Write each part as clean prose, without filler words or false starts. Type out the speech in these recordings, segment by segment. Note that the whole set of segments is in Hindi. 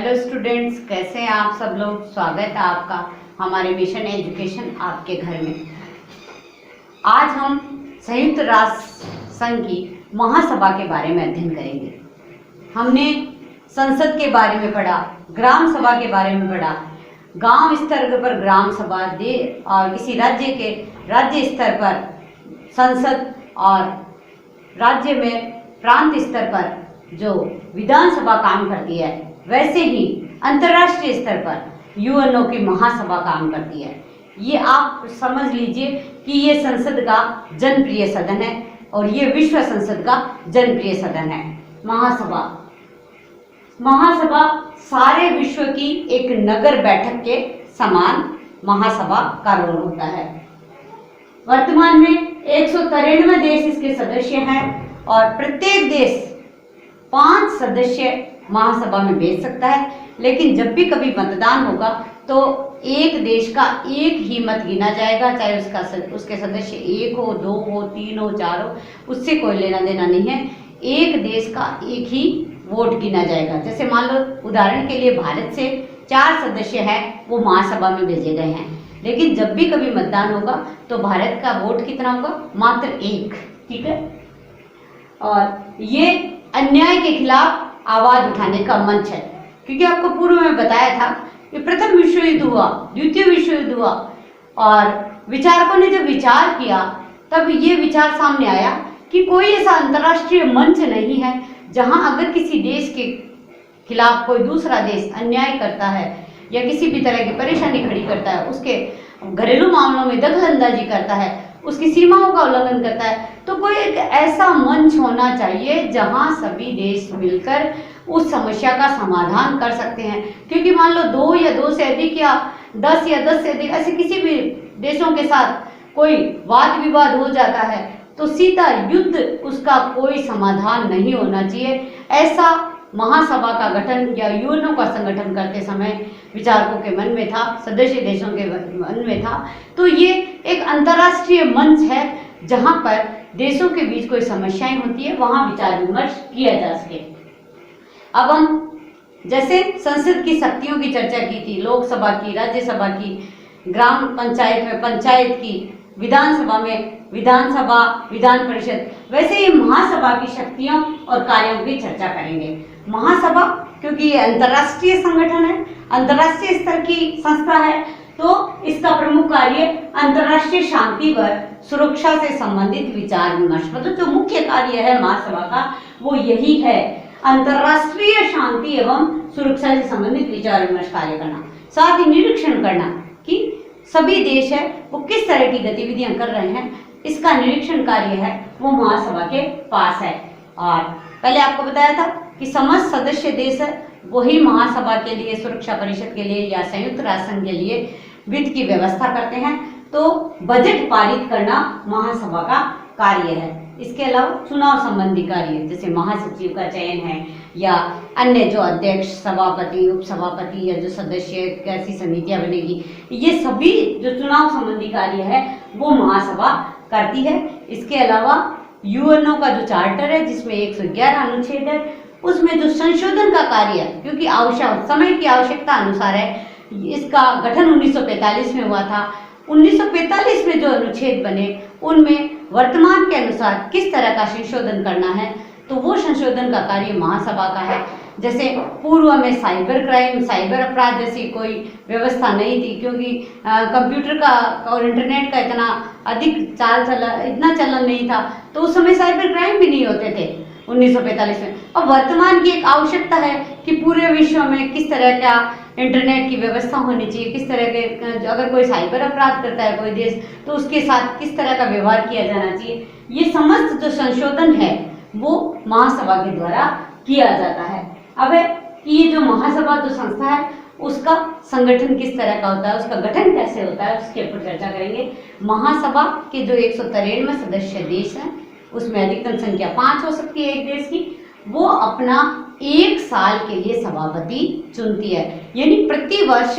हेलो स्टूडेंट्स, कैसे हैं आप सब लोग। स्वागत है आपका हमारे मिशन एजुकेशन आपके घर में। आज हम संयुक्त राष्ट्र संघ की महासभा के बारे में अध्ययन करेंगे। हमने संसद के बारे में पढ़ा, ग्राम सभा के बारे में पढ़ा, गांव स्तर पर ग्राम सभा और किसी राज्य के राज्य स्तर पर संसद और राज्य में प्रांत स्तर पर जो विधानसभा काम करती है, वैसे ही अंतर्राष्ट्रीय स्तर पर यूएनओ की महासभा काम करती है। ये आप समझ लीजिए कि ये संसद का जनप्रिय सदन है और ये विश्व संसद का जनप्रिय सदन है। महासभा सारे विश्व की एक नगर बैठक के समान महासभा का रोल होता है। वर्तमान में 193 देश इसके सदस्य हैं और प्रत्येक देश 5 सदस्य महासभा में भेज सकता है। लेकिन जब भी कभी मतदान होगा तो एक देश का एक ही मत गिना जाएगा, चाहे उसके सदस्य 1 हो, 2 हो, 3 हो, 4 हो, उससे कोई लेना देना नहीं है। एक देश का एक ही वोट गिना जाएगा। जैसे मान लो उदाहरण के लिए भारत से 4 सदस्य हैं, वो महासभा में भेजे गए हैं। लेकिन जब भी कभी मतदान होगा तो भारत का वोट कितना होगा? मात्र 1। ठीक है। और ये अन्याय के खिलाफ आवाज उठाने का मंच है, क्योंकि आपको पूर्व में बताया था कि प्रथम विश्व युद्ध हुआ, द्वितीय विश्व युद्ध हुआ और विचारकों ने जब विचार किया तब ये विचार सामने आया कि कोई ऐसा अंतर्राष्ट्रीय मंच नहीं है जहां अगर किसी देश के खिलाफ कोई दूसरा देश अन्याय करता है या किसी भी तरह की परेशानी खड़ी करता है, उसके घरेलू मामलों में दखलंदाजी करता है, उसकी सीमाओं का उल्लंघन करता है, तो कोई एक ऐसा मंच होना चाहिए जहां सभी देश मिलकर उस समस्या का समाधान कर सकते हैं। क्योंकि मान लो 2 या 2 से अधिक या 10 या 10 से अधिक ऐसे किसी भी देशों के साथ कोई वाद विवाद हो जाता है तो सीधा युद्ध, उसका कोई समाधान नहीं होना चाहिए। ऐसा महासभा का गठन या यूएनओ का संगठन करते समय विचारकों के मन में था, सदस्य देशों के मन में था। तो ये एक अंतर्राष्ट्रीय मंच है जहां पर देशों के बीच कोई समस्याएं होती है, वहां विचार विमर्श किया जा सके। अब हम जैसे संसद की शक्तियों की चर्चा की थी, लोकसभा की, राज्यसभा की, ग्राम पंचायत में पंचायत की, विधानसभा में विधानसभा, विधान परिषद, वैसे ही महासभा की शक्तियों और कार्यों की चर्चा करेंगे। महासभा क्योंकि ये अंतर्राष्ट्रीय संगठन है, अंतर्राष्ट्रीय स्तर की संस्था है, तो इसका प्रमुख कार्य अंतर्राष्ट्रीय शांति व सुरक्षा से संबंधित विचार विमर्श, मतलब जो मुख्य कार्य है महासभा का वो यही है, अंतर्राष्ट्रीय शांति एवं सुरक्षा से संबंधित विचार विमर्श कार्य करना, साथ ही निरीक्षण करना कि सभी देश है वो किस तरह की गतिविधियां कर रहे हैं, इसका निरीक्षण कार्य है वो महासभा के पास है। और पहले आपको बताया था कि समस्त सदस्य देश है वही महासभा के लिए, सुरक्षा परिषद के लिए या संयुक्त राष्ट्र संघ के लिए वित्त की व्यवस्था करते हैं। तो बजट पारित करना महासभा का कार्य है। इसके अलावा चुनाव संबंधी कार्य जैसे महासचिव का चयन है या अन्य जो अध्यक्ष, सभापति, उपसभापति या जो सदस्य, कैसी समितियां बनेगी, ये सभी जो चुनाव संबंधी कार्य है वो महासभा करती है। इसके अलावा यूएनओ का जो चार्टर है जिसमें 111 अनुच्छेद है, उसमें जो संशोधन का कार्य है, क्योंकि समय की आवश्यकता अनुसार है, इसका गठन 1945 में हुआ था। 1945 में जो अनुच्छेद बने उनमें वर्तमान के अनुसार किस तरह का संशोधन करना है, तो वो संशोधन का कार्य महासभा का है। जैसे पूर्व में साइबर क्राइम, साइबर अपराध जैसी कोई व्यवस्था नहीं थी, क्योंकि कंप्यूटर का और इंटरनेट का इतना अधिक इतना चलन नहीं था, तो उस समय साइबर क्राइम भी नहीं होते थे 1945 में। और वर्तमान की एक आवश्यकता है कि पूरे विश्व में किस तरह का इंटरनेट की व्यवस्था होनी चाहिए, किस तरह के अगर कोई साइबर अपराध करता है कोई देश तो उसके साथ किस तरह का व्यवहार किया जाना चाहिए, ये समस्त जो संशोधन है वो महासभा के द्वारा किया जाता है। अब है कि ये जो महासभा जो संस्था है उसका संगठन किस तरह का होता है, उसका गठन कैसे होता है, उसके ऊपर चर्चा करेंगे। महासभा के जो 193 सदस्य देश हैं उसमें अधिकतम संख्या 5 हो सकती है एक देश की, वो अपना 1 साल के लिए सभापति चुनती है, यानी प्रति वर्ष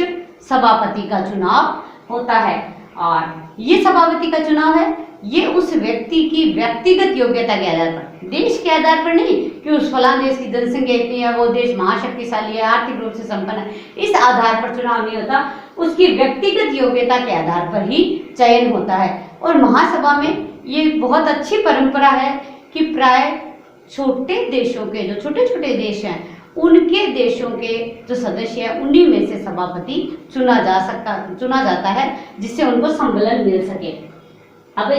सभापति का चुनाव होता है। और ये सभापति का चुनाव है ये उस व्यक्ति की व्यक्तिगत योग्यता के आधार पर, देश के आधार पर नहीं कि उस फलां देश की जनसंख्या इतनी है, वो देश महाशक्तिशाली है, आर्थिक रूप से संपन्न है, इस आधार पर चुनाव नहीं होता, उसकी व्यक्तिगत योग्यता के आधार पर ही चयन होता है। और महासभा में ये बहुत अच्छी परंपरा है कि प्राय छोटे देशों के, जो छोटे छोटे देश हैं, उनके देशों के जो सदस्य हैं उन्हीं में से सभापति चुना जाता है, जिससे उनको सम्मेलन मिल सके। अब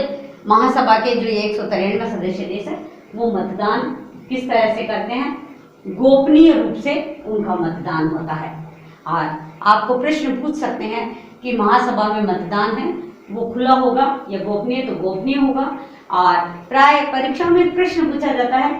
महासभा के जो 193 सदस्य देश है वो मतदान किस तरह से करते हैं, गोपनीय रूप से उनका मतदान होता है। और आपको प्रश्न पूछ सकते हैं कि महासभा में मतदान है वो खुला होगा या गोपनीय, तो गोपनीय होगा। और प्राय परीक्षा में प्रश्न पूछा जाता है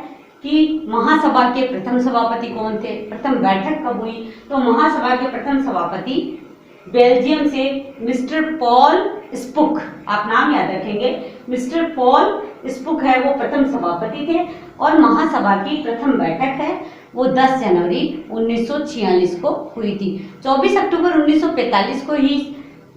कि महासभा के प्रथम सभापति कौन थे, प्रथम बैठक कब हुई, तो महासभा के प्रथम सभापति बेल्जियम से मिस्टर पॉल स्पुक, आप नाम याद रखेंगे, मिस्टर पॉल स्पुक है वो प्रथम सभापति थे। और महासभा की प्रथम बैठक है वो 10 जनवरी 1946 को हुई थी। 24 अक्टूबर 1945 को ही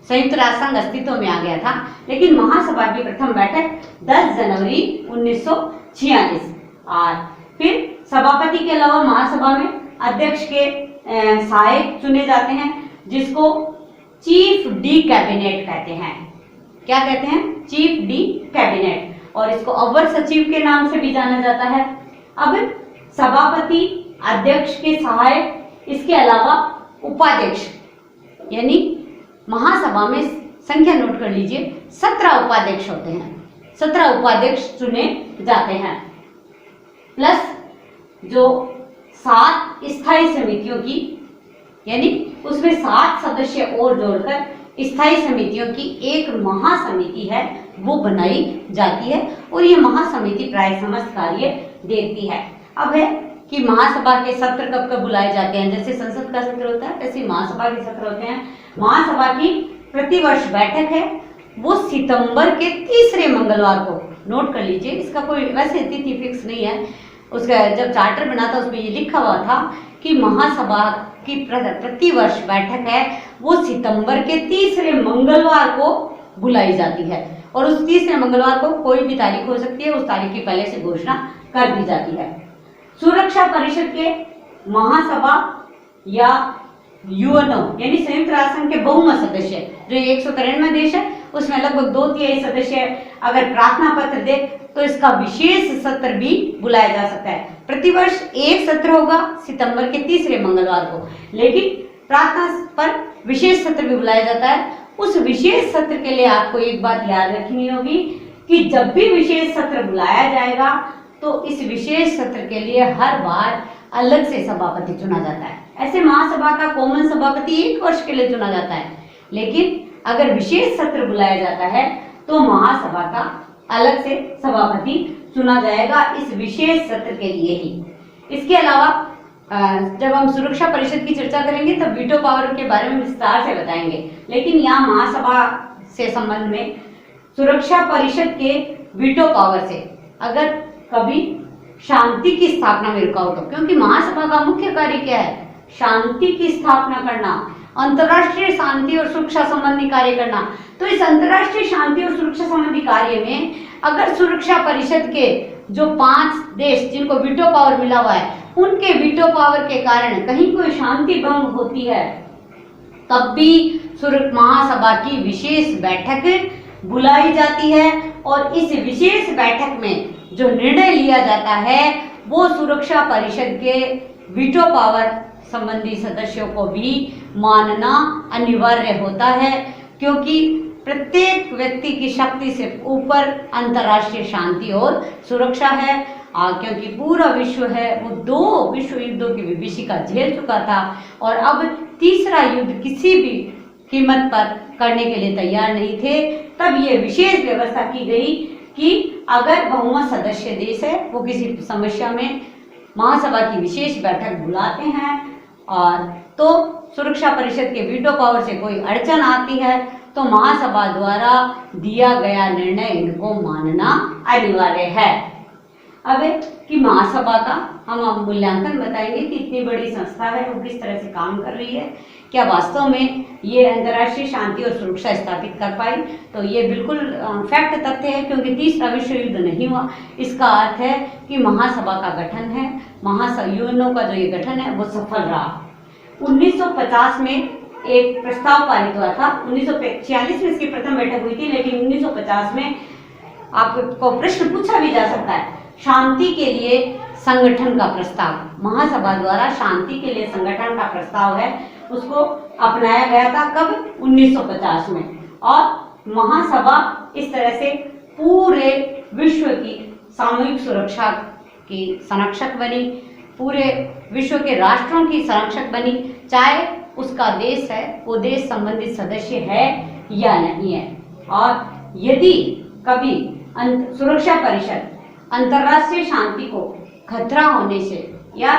संयुक्त राष्ट्र संघ अस्तित्व में आ गया था, लेकिन महासभा की प्रथम बैठक 10 जनवरी 1946। और फिर सभापति के अलावा महासभा में अध्यक्ष के सहायक चुने जाते हैं, जिसको चीफ डी कैबिनेट कहते हैं। क्या कहते हैं? Chief D cabinet. और इसको अवर सचिव के नाम से भी जाना जाता है। अब सभापति, अध्यक्ष के सहायक, इसके अलावा उपाध्यक्ष, यानी महासभा में संख्या नोट कर लीजिए, 17 उपाध्यक्ष होते हैं। 17 उपाध्यक्ष चुने जाते हैं, प्लस जो 7 स्थायी समितियों की, यानी उसमें 7 सदस्य और जोड़कर स्थायी समितियों की एक महासमिति है वो बनाई जाती है। और ये महासमिति प्राय समस्त कार्य देखती है। अब है कि महासभा के सत्र कब कब बुलाए जाते हैं। जैसे संसद का सत्र होता है वैसे महासभा के सत्र होते हैं। महासभा की प्रतिवर्ष बैठक है वो सितंबर के तीसरे मंगलवार को, नोट कर लीजिए, इसका कोई वैसे तिथि फिक्स नहीं है। उसका जब चार्टर बना था उसमें ये लिखा हुआ था कि महासभा की प्रतिवर्ष बैठक है वो सितंबर के तीसरे मंगलवार को बुलाई जाती है। और उस तीसरे मंगलवार को कोई भी तारीख हो सकती है, उस तारीख की पहले से घोषणा कर दी जाती है। सुरक्षा परिषद के महासभा या यूएनओ यानी संयुक्त राष्ट्र संघ के बहुमत सदस्य, जो 193 देश है उसमें लगभग 2/3 सदस्य अगर प्रार्थना पत्र दे तो इसका विशेष सत्र भी बुलाया जा सकता है। प्रतिवर्ष एक सत्र होगा सितंबर के तीसरे मंगलवार को, लेकिन प्रार्थना पर विशेष सत्र भी बुलाया जाता है। उस विशेष सत्र के लिए आपको एक बात याद रखनी होगी कि जब भी विशेष सत्र बुलाया जाएगा तो इस विशेष सत्र के लिए हर बार अलग से सभापति चुना जाता है। ऐसे महासभा का कॉमन सभापति 1 वर्ष के लिए चुना जाता है, लेकिन अगर विशेष सत्र बुलाया जाता है तो महासभा का अलग से सभापति चुना जाएगा इस विशेष सत्र के लिए ही। इसके अलावा जब हम सुरक्षा परिषद की चर्चा करेंगे तब वीटो पावर के बारे में विस्तार से बताएंगे, लेकिन यहाँ महासभा से संबंध में सुरक्षा परिषद के वीटो पावर से अगर कभी शांति की स्थापना में रुकावट हो, क्योंकि महासभा का मुख्य कार्य क्या है? शांति की स्थापना करना, अंतर्राष्ट्रीय शांति और सुरक्षा संबंधी कार्य करना। तो इस अंतर्राष्ट्रीय शांति और सुरक्षा संबंधी कार्य में अगर सुरक्षा परिषद के जो 5 देश जिनको वीटो पावर मिला हुआ है उनके वीटो पावर के कारण कहीं कोई शांति भंग होती है, तब भी महासभा की विशेष बैठक बुलाई जाती है। और इस विशेष बैठक में जो निर्णय लिया जाता है वो सुरक्षा परिषद के वीटो पावर संबंधी सदस्यों को भी मानना अनिवार्य होता है, क्योंकि प्रत्येक व्यक्ति की शक्ति से ऊपर अंतर्राष्ट्रीय शांति और सुरक्षा है। क्योंकि पूरा विश्व है वो 2 विश्व युद्धों की विभीषिका झेल चुका था और अब तीसरा युद्ध किसी भी कीमत पर करने के लिए तैयार नहीं थे। तब ये विशेष व्यवस्था की गई कि अगर बहुमत सदस्य देश है वो किसी समस्या में महासभा की विशेष बैठक बुलाते हैं और तो सुरक्षा परिषद के वीटो पावर से कोई अड़चन आती है तो महासभा द्वारा दिया गया निर्णय इनको मानना अनिवार्य है। अब है कि महासभा का हम मूल्यांकन बताएंगे कि इतनी बड़ी संस्था है वो किस तरह से काम कर रही है, क्या वास्तव में ये अंतर्राष्ट्रीय शांति और सुरक्षा स्थापित कर पाई। तो ये बिल्कुल फैक्ट तथ्य है, क्योंकि तीसरा विश्व युद्ध नहीं हुआ। इसका अर्थ है कि महासभा का गठन है, यूएनओ का जो ये गठन है वो सफल रहा। 1950 में एक प्रस्ताव पारित हुआ था, 1946 में इसकी प्रथम बैठक हुई थी, लेकिन 1950 में आपको प्रश्न पूछा भी जा सकता है, शांति के लिए संगठन का प्रस्ताव, महासभा द्वारा शांति के लिए संगठन का प्रस्ताव है, उसको अपनाया गया था कब? 1950 में। और महासभा इस तरह से पूरे विश्व की सामूहिक सुरक्षा की संरक्षक बनी, पूरे विश्व के राष्ट्रों की संरक्षक बनी, चाहे उसका देश है वो देश संबंधित सदस्य है या नहीं है। और यदि कभी सुरक्षा परिषद अंतर्राष्ट्रीय शांति को खतरा होने से या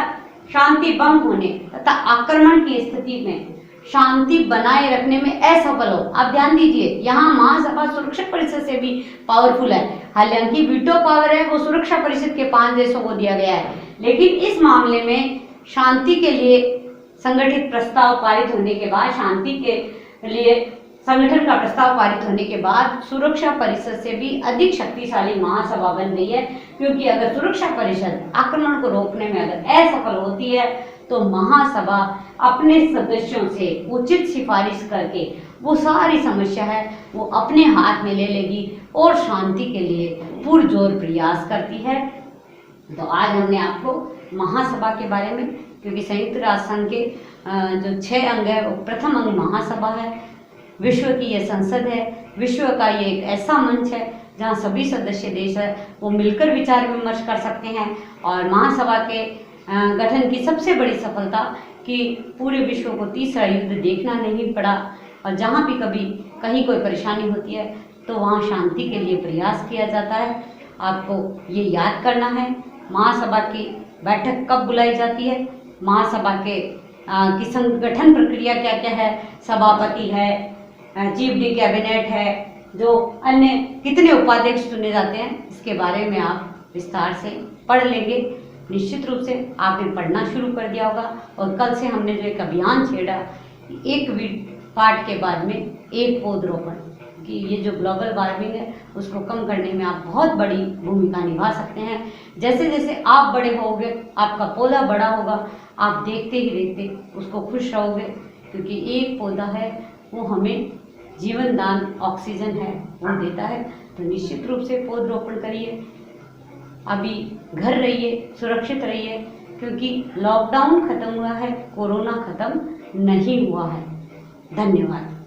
शांति भंग होने तथा आक्रमण की स्थिति में शांति बनाए रखने में असफल हो, आप ध्यान दीजिए यहाँ महासभा सुरक्षा परिषद से भी पावरफुल है। हालांकि वीटो पावर है वो सुरक्षा परिषद के 5 देशों को दिया गया है, लेकिन इस मामले में शांति के लिए संगठित प्रस्ताव पारित होने के बाद, शांति के लिए संगठन का प्रस्ताव पारित होने के बाद सुरक्षा परिषद से भी अधिक शक्तिशाली महासभा बन गई है। क्योंकि अगर सुरक्षा परिषद आक्रमण को रोकने में अगर असफल होती है तो महासभा अपने सदस्यों से उचित सिफारिश करके वो सारी समस्या है वो अपने हाथ में ले लेगी और शांति के लिए पुरजोर प्रयास करती है। तो आज हमने आपको महासभा के बारे में, क्योंकि संयुक्त राष्ट्र संघ के जो 6 अंग है वो प्रथम अंग महासभा है, विश्व की ये संसद है, विश्व का ये एक ऐसा मंच है जहाँ सभी सदस्य देश है वो मिलकर विचार विमर्श कर सकते हैं। और महासभा के गठन की सबसे बड़ी सफलता कि पूरे विश्व को तीसरा युद्ध देखना नहीं पड़ा, और जहाँ भी कभी कहीं कोई परेशानी होती है तो वहाँ शांति के लिए प्रयास किया जाता है। आपको ये याद करना है महासभा की बैठक कब बुलाई जाती है, महासभा के की संगठन प्रक्रिया क्या क्या है, सभापति है, चीफ डी कैबिनेट है, जो अन्य कितने उपाध्यक्ष चुने जाते हैं, इसके बारे में आप विस्तार से पढ़ लेंगे। निश्चित रूप से आपने पढ़ना शुरू कर दिया होगा। और कल से हमने जो एक अभियान छेड़ा, एक पाठ के बाद में एक पौधरोपण, कि ये जो ग्लोबल वार्मिंग है उसको कम करने में आप बहुत बड़ी भूमिका निभा सकते हैं। जैसे जैसे आप बड़े होगे आपका पौधा बड़ा होगा, आप देखते ही देखते उसको खुश रहोगे, क्योंकि एक पौधा है वो हमें जीवन दान ऑक्सीजन है वो देता है। तो निश्चित रूप से पौधरोपण करिए, अभी घर रहिए, सुरक्षित रहिए, क्योंकि लॉकडाउन खत्म हुआ है, कोरोना खत्म नहीं हुआ है। धन्यवाद।